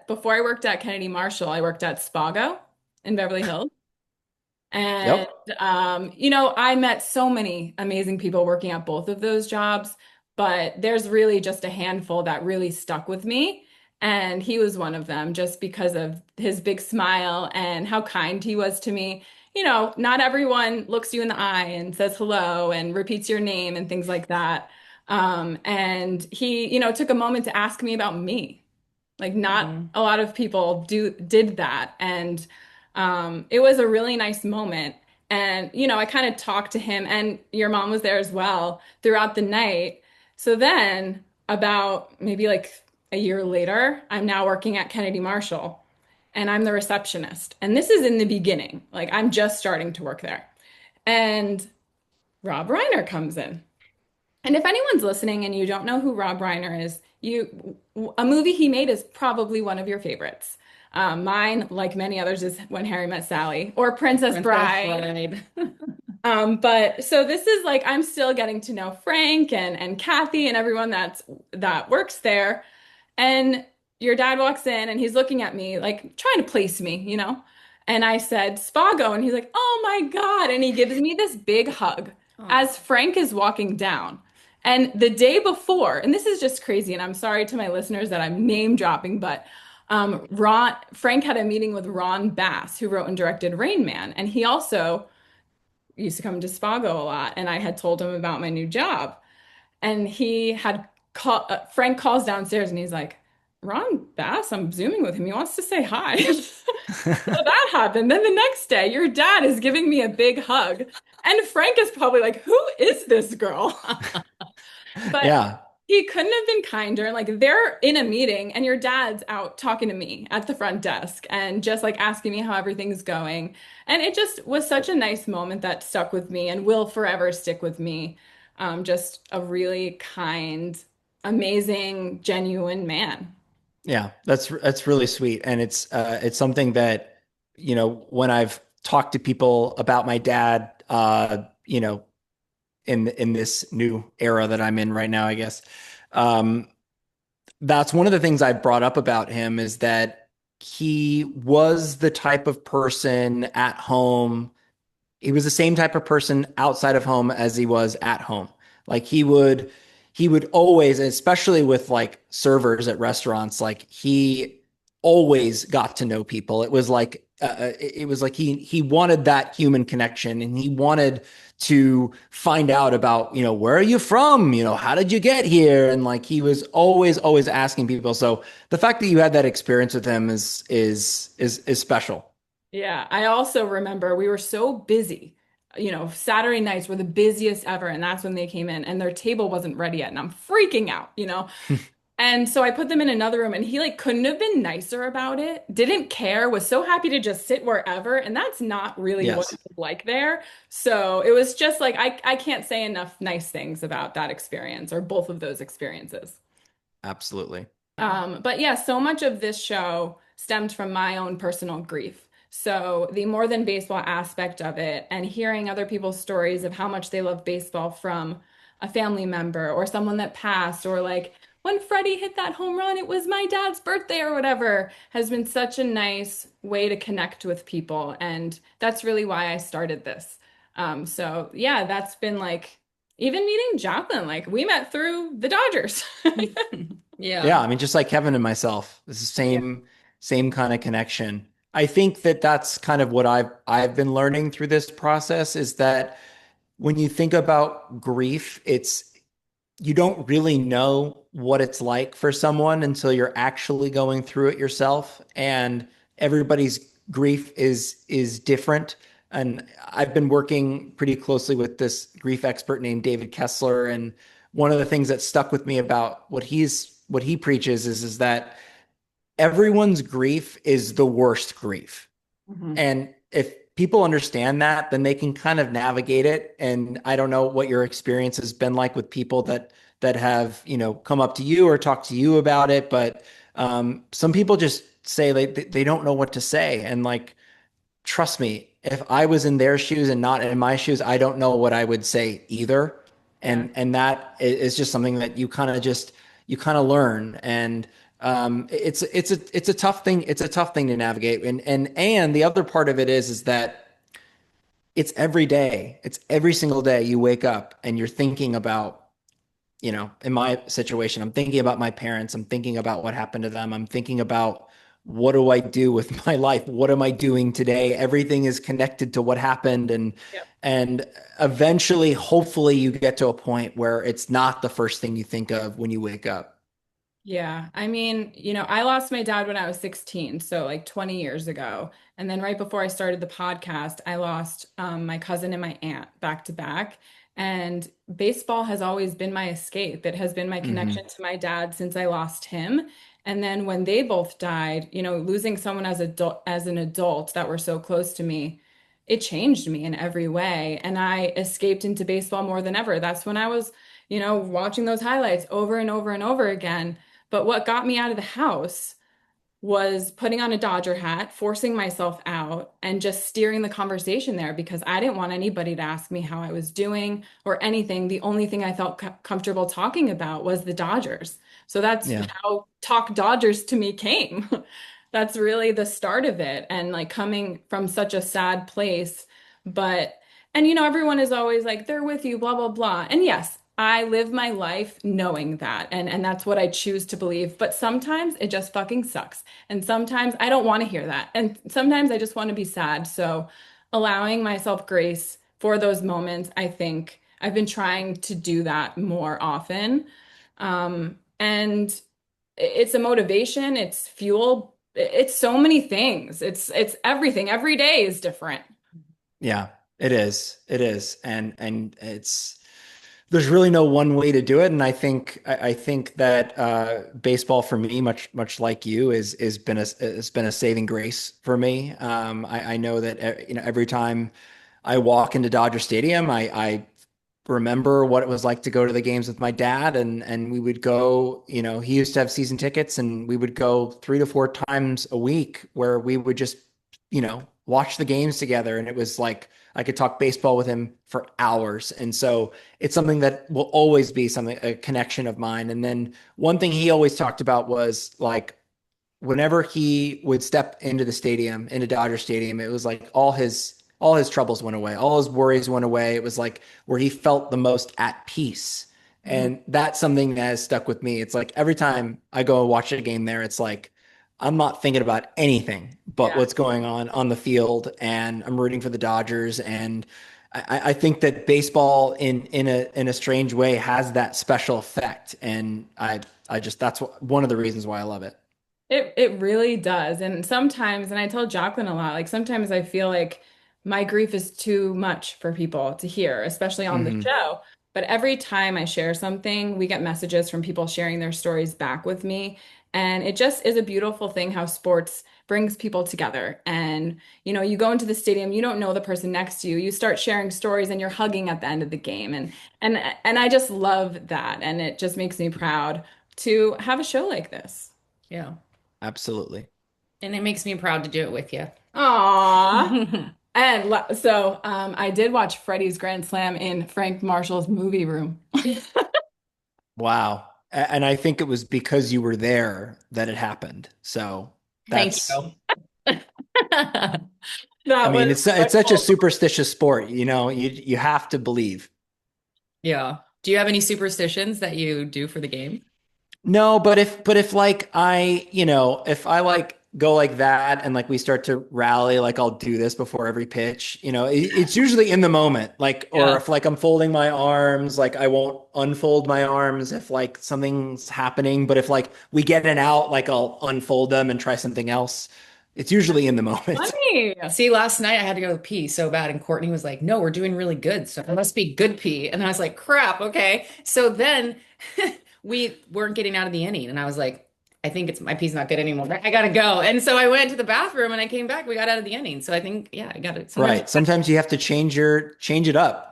before I worked at Kennedy Marshall, I worked at Spago in Beverly Hills. And, Yep. I met so many amazing people working at both of those jobs, but there's really just a handful that really stuck with me. And he was one of them just because of his big smile and how kind he was to me. Not everyone looks you in the eye and says hello and repeats your name and things like that. And he, took a moment to ask me about me. Like not Mhm. a lot of people did that. And it was a really nice moment. And, I kind of talked to him and your mom was there as well throughout the night. So then about maybe like a year later, I'm now working at Kennedy Marshall and I'm the receptionist. And this is in the beginning. Like I'm just starting to work there. And Rob Reiner comes in. And if anyone's listening and you don't know who Rob Reiner is, a movie he made is probably one of your favorites. Mine, like many others, is When Harry Met Sally or Princess Princess Bride. Bride. But so this is like I'm still getting to know Frank and Kathy and everyone that works there. And your dad walks in and he's looking at me like trying to place me. And I said, Spago. And he's like, oh my God. And he gives me this big hug as Oh. Frank is walking down. And the day before, and this is just crazy, and I'm sorry to my listeners that I'm name dropping, but Frank had a meeting with Ron Bass, who wrote and directed Rain Man. And he also used to come to Spago a lot. And I had told him about my new job. And Frank calls downstairs and he's like, Ron Bass, I'm Zooming with him. He wants to say hi. So that happened. Then the next day, your dad is giving me a big hug. And Frank is probably like, who is this girl? But Yeah. he couldn't have been kinder. Like they're in a meeting and your dad's out talking to me at the front desk and just like asking me how everything's going. And it just was such a nice moment that stuck with me and will forever stick with me. Just a really kind, amazing, genuine man. Yeah, that's really sweet, and it's something that when I've talked to people about my dad, in this new era that I'm in right now, I guess, um, that's one of the things I brought up about him is that he was the type of person at home. He was the same type of person outside of home as he was at home. Like he would always, especially with like servers at restaurants, like he always got to know people. It was like he wanted that human connection and he wanted to find out about, where are you from? How did you get here? And like he was always asking people. So the fact that you had that experience with him is special. Yeah, I also remember we were so busy. Saturday nights were the busiest ever, and that's when they came in, and their table wasn't ready yet, and I'm freaking out. And so I put them in another room, and he like couldn't have been nicer about it. Didn't care, was so happy to just sit wherever, and that's not really what Yes, it's like there. So it was just like I can't say enough nice things about that experience or both of those experiences. absolutely. But yeah, so much of this show stemmed from my own personal grief. So the more than baseball aspect of it and hearing other people's stories of how much they love baseball from a family member or someone that passed, or like when Freddie hit that home run, it was my dad's birthday or whatever, has been such a nice way to connect with people. And that's really why I started this. So yeah, that's been like even meeting Jocelyn, like we met through the Dodgers. Yeah. Yeah, I mean, just like Kevin and myself, it's the same kind of connection. I think that that's kind of what I've been learning through this process is that when you think about grief, it's you don't really know what it's like for someone until you're actually going through it yourself. And everybody's grief is different. And I've been working pretty closely with this grief expert named David Kessler. And one of the things that stuck with me about what he preaches is that everyone's grief is the worst grief. Mhm. And if people understand that, then they can kind of navigate it. And I don't know what your experience has been like with people that have, come up to you or talk to you about it, but some people just say they don't know what to say. And like, trust me, if I was in their shoes and not in my shoes, I don't know what I would say either. Yeah. And that is just something that you kind of learn. And it's a tough thing. It's a tough thing to navigate. And the other part of it is that it's every day. It's every single day you wake up and you're thinking about, in my situation, I'm thinking about my parents. I'm thinking about what happened to them. I'm thinking about what do I do with my life? What am I doing today? Everything is connected to what happened. And eventually, hopefully you get to a point where it's not the first thing you think of when you wake up. Yeah, I mean, I lost my dad when I was 16, so like 20 years ago. And then right before I started the podcast, I lost my cousin and my aunt back to back. And baseball has always been my escape. It has been my Hmm. connection to my dad since I lost him. And then when they both died, losing someone as an adult that were so close to me, it changed me in every way. And I escaped into baseball more than ever. That's when I was, watching those highlights over and over and over again. But what got me out of the house was putting on a Dodger hat, forcing myself out, and just steering the conversation there because I didn't want anybody to ask me how I was doing or anything. The only thing I felt comfortable talking about was the Dodgers. So that's Yeah. how Talk Dodgers to me came. That's really the start of it. And like coming from such a sad place, but and everyone is always like, they're with you, blah, blah, blah. And yes, I live my life knowing that. And that's what I choose to believe. But sometimes it just fucking sucks. And sometimes I don't want to hear that. And sometimes I just want to be sad. So allowing myself grace for those moments, I think I've been trying to do that more often. And it's a motivation, it's fuel, it's so many things. It's everything. Every day is different. Yeah, it is. It is. And it's there's really no one way to do it. And I think that baseball for me, much like you, is been a has been a saving grace for me. I know that every time I walk into Dodger Stadium, I remember what it was like to go to the games with my dad, and we would go, he used to have season tickets, and we would go 3 to 4 times a week where we would just, watch the games together. And it was like I could talk baseball with him for hours. And so it's something that will always be something, a connection of mine. And then one thing he always talked about was like whenever he would step into the stadium, into Dodger Stadium, it was like all his troubles went away, all his worries went away. It was like where he felt the most at peace. Mhm. And that's something that has stuck with me. It's like every time I go watch a game there, it's like I'm not thinking about anything but Yeah. what's going on the field, and I'm rooting for the Dodgers. And I think that baseball in a strange way has that special effect. And I just that's one of the reasons why I love it. It really does. And sometimes, and I tell Jacqueline a lot, like sometimes I feel like my grief is too much for people to hear, especially on the Hmm. show. But every time I share something, we get messages from people sharing their stories back with me. And it just is a beautiful thing how sports brings people together. And you go into the stadium, you don't know the person next to you. You start sharing stories and you're hugging at the end of the game. And I just love that. And it just makes me proud to have a show like this. Yeah. Absolutely. And it makes me proud to do it with you. Aww. And so I did watch Freddie's Grand Slam in Frank Marshall's movie room. Wow. And I think it was because you were there that it happened. So Thank that's, you. I That mean, was it's a such a cool. superstitious sport, you have to believe. Yeah. Do you have any superstitions that you do for the game? No, but if like if I like go like that and like we start to rally, like I'll do this before every pitch. It's usually in the moment. Like, or Yeah. if like I'm folding my arms, like I won't unfold my arms if like something's happening. But if like we get an out, like I'll unfold them and try something else. It's usually in the moment. Funny. See, last night I had to go pee so bad, and Courtney was like, "No, we're doing really good, so it must be good pee." And I was like, "Crap, okay." So then we weren't getting out of the inning, and I was like, "I think it's my pee's not good anymore. I gotta go." And so I went to the bathroom, and I came back. We got out of the inning, so I think, yeah, I got it. Sometimes, Right. Sometimes you have to change it up.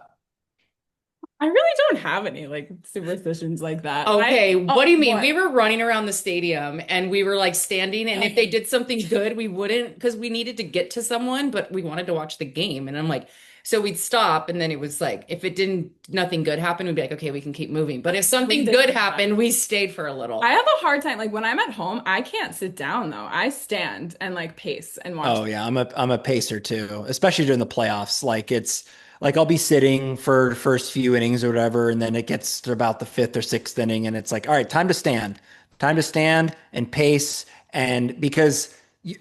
I really don't have any like superstitions like that. okay, what Oh, do you mean? We what? were running around the stadium, and we were like standing, and if they did something good, we wouldn't because we needed to get to someone, but we wanted to watch the game, and I'm like. So we'd stop, and then it was like, if it didn't, nothing good happened, we'd be like, okay, we can keep moving. But if something good happened, we stayed for a little. I have a hard time. Like when I'm at home, I can't sit down though. I stand and like pace and watch. Oh yeah, I'm a pacer too, especially during the playoffs. Like it's like I'll be sitting for the first few innings or whatever, and then it gets to about the fifth or sixth inning, and it's like, all right, time to stand and pace, and because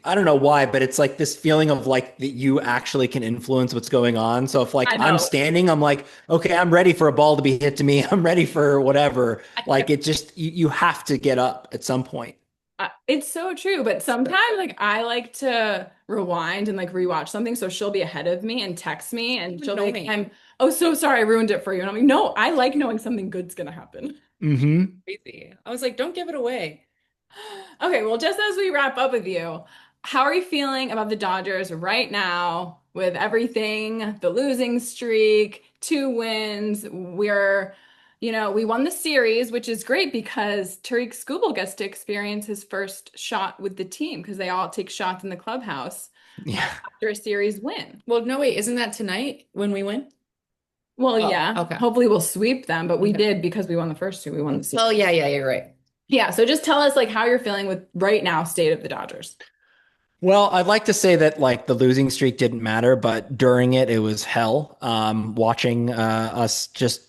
I don't know why, but it's like this feeling of like that you actually can influence what's going on. So if like I I'm know. standing, I'm like, okay, I'm ready for a ball to be hit to me. I'm ready for whatever. Like it just you have to get up at some point. It's so true, but sometimes like I like to rewind and like rewatch something. So she'll be ahead of me and text me and she'll be Know like, me. I'm oh so sorry I ruined it for you. And I'm like, no, I like knowing something good's gonna happen. Hmm. Crazy. I was like, don't give it away. Okay, well, just as we wrap up with you, how are you feeling about the Dodgers right now with everything, the losing streak, 2 wins? We won the series, which is great because Tariq Skubal gets to experience his first shot with the team because they all take shots in the clubhouse Yeah. after a series win. Well, no, wait, isn't that tonight when we win? Well, Oh, yeah, okay. hopefully we'll sweep them, but we Okay. did because we won the first two. We won the series. Oh, yeah, yeah, you're right. Yeah, so just tell us like how you're feeling with right now state of the Dodgers. Well, I'd like to say that like the losing streak didn't matter, but during it, it was hell. Watching us just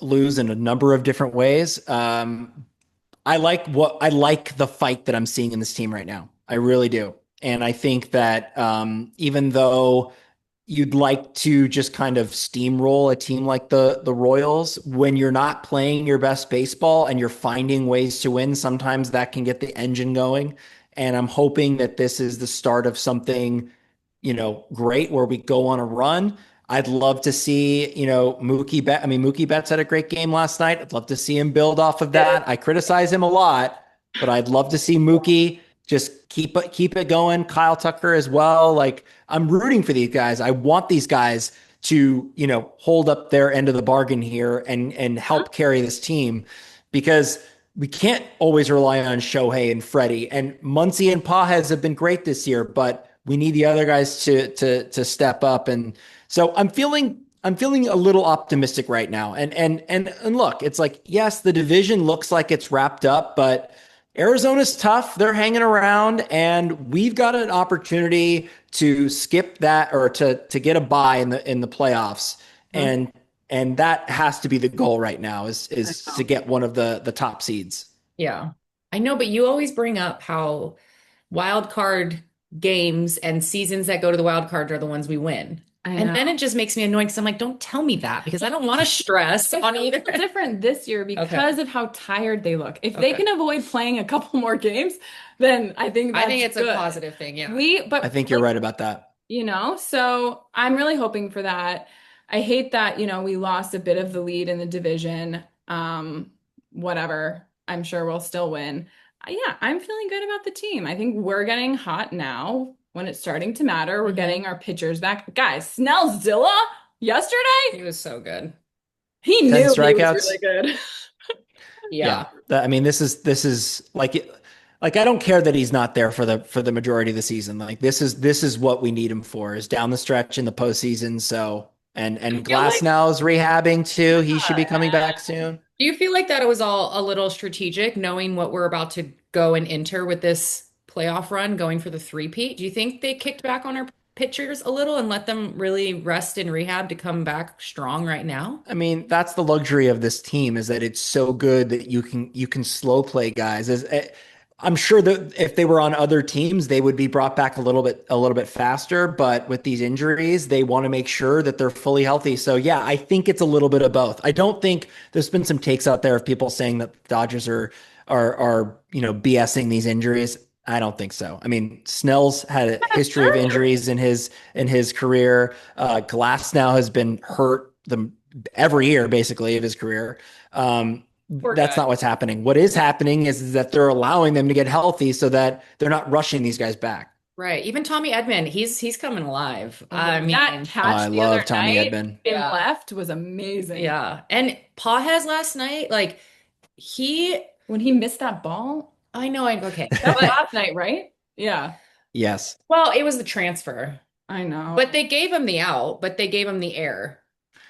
lose in a number of different ways. I like the fight that I'm seeing in this team right now. I really do. And I think that even though you'd like to just kind of steamroll a team like the Royals, when you're not playing your best baseball and you're finding ways to win, sometimes that can get the engine going. And I'm hoping that this is the start of something, great where we go on a run. I'd love to see, Mookie Bet. I mean, Mookie Betts had a great game last night. I'd love to see him build off of that. I criticize him a lot, but I'd love to see Mookie just keep it going. Kyle Tucker as well. Like I'm rooting for these guys. I want these guys to, hold up their end of the bargain here and help carry this team because we can't always rely on Shohei and Freddie. And Muncy and Pajes have been great this year, but we need the other guys to step up. And so I'm feeling a little optimistic right now. And look, it's like, yes, the division looks like it's wrapped up, but Arizona's tough. They're hanging around, and we've got an opportunity to skip that or to get a bye in the playoffs. Huh? And that has to be the goal right now I is to know. get one of the top seeds. Yeah. I know, but you always bring up how wild card games and seasons that go to the wild card are the ones we win. I And know. then it just makes me annoyed because I'm like, don't tell me that because I don't want to stress on either. It's different this year Okay. because of how tired they look. If they Okay. can avoid playing a couple more games, then I think I think that's it's a good. positive thing. Yeah. I But think you're like, right about that. so I'm really hoping for that. I hate that, we lost a bit of the lead in the division. Whatever. I'm sure we'll still win. Yeah, I'm feeling good about the team. I think we're getting hot now when it's starting to matter. We're Mhm. getting our pitchers back. Guys, Snellzilla He yesterday, was so good. he 10 knew he was strikeouts. really good. Yeah. Yeah. I mean, this is like I don't care that he's not there for the majority of the season. Like this is what we need him for is down the stretch in the postseason. So Do you and feel Glass like now is rehabbing too. He should be coming back soon. do you feel like that it was all a little strategic, knowing what we're about to go and enter with this playoff run, going for the three-peat? Do you think they kicked back on our pitchers a little and let them really rest in rehab to come back strong right now? I mean, that's the luxury of this team is that it's so good that you can slow play guys. I'm sure that if they were on other teams, they would be brought back a little bit faster. But with these injuries, they want to make sure that they're fully healthy. So yeah, I think it's a little bit of both. I don't think there's been some takes out there of people saying that the Dodgers are BSing these injuries. I don't think so. I mean, Snell's had a history of injuries in his career. Glass now has been hurt every year basically of his career. Poor That's guy. not what's happening. What is happening is that they're allowing them to get healthy so that they're not rushing these guys back. Right. Even Tommy Edmond, he's coming alive. I That mean, catch I the other love Tommy night Edman. in yeah. left was amazing. Yeah. And Pages last night, like he When he missed that ball, okay. that was But last night, right? Yeah, Yes. well, it was the transfer. I know. But they gave him the out, but they gave him the air.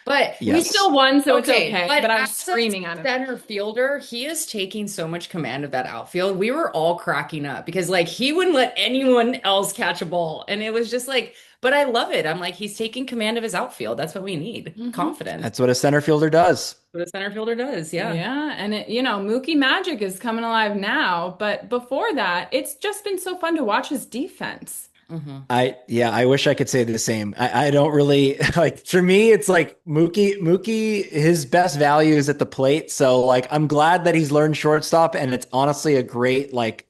But We Yes. still won, so it's okay, okay. but But I was as a screaming at him. center fielder, he is taking so much command of that outfield. We were all cracking up because like he wouldn't let anyone else catch a ball. And it was just like, but I love it. I'm like, he's taking command of his outfield. That's what we need. Mhm. Confidence. That's what a center fielder does. What a center fielder does. Yeah. Yeah, and Mookie Magic is coming alive now, but before that, it's just been so fun to watch his defense. Mm-hmm. I wish I could say the same. I don't really like, for me, it's like Mookie, his best value is at the plate. So like, I'm glad that he's learned shortstop, and it's honestly a great, like,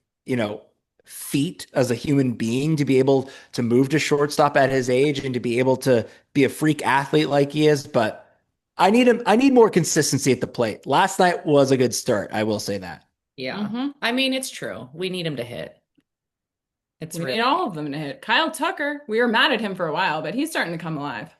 feat as a human being to be able to move to shortstop at his age and to be able to be a freak athlete like he is. But I need more consistency at the plate. Last night was a good start. I will say that. Yeah. hmm I mean, it's true. We need him to hit. It's We really need all of them to hit. Kyle Tucker, we were mad at him for a while, but he's starting to come alive.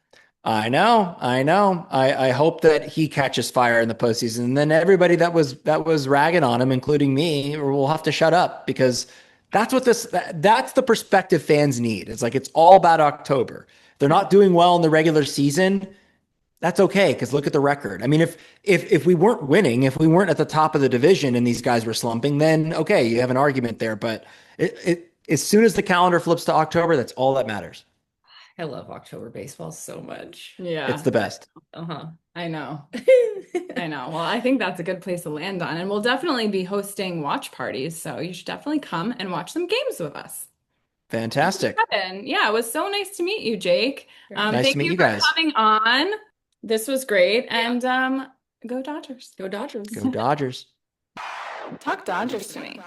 I know. I hope that he catches fire in the postseason. And then everybody that was ragging on him, including me, will have to shut up, because that's the perspective fans need. It's like, it's all about October. They're not doing well in the regular season. That's okay, because look at the record. I mean, if we weren't winning, if we weren't at the top of the division and these guys were slumping, then okay, you have an argument there. But as soon as the calendar flips to October, that's all that matters. I love October baseball so much. Yeah, It's the best. Uh-huh. I know. I know. Well, I think that's a good place to land on. And we'll definitely be hosting watch parties. So you should definitely come and watch some games with us. Fantastic. Kevin, yeah, it was so nice to meet you, Jake. Nice Thank to meet you you for guys. coming on. This was great. And go Dodgers. Go Dodgers. Go Dodgers. Talk Dodgers to me.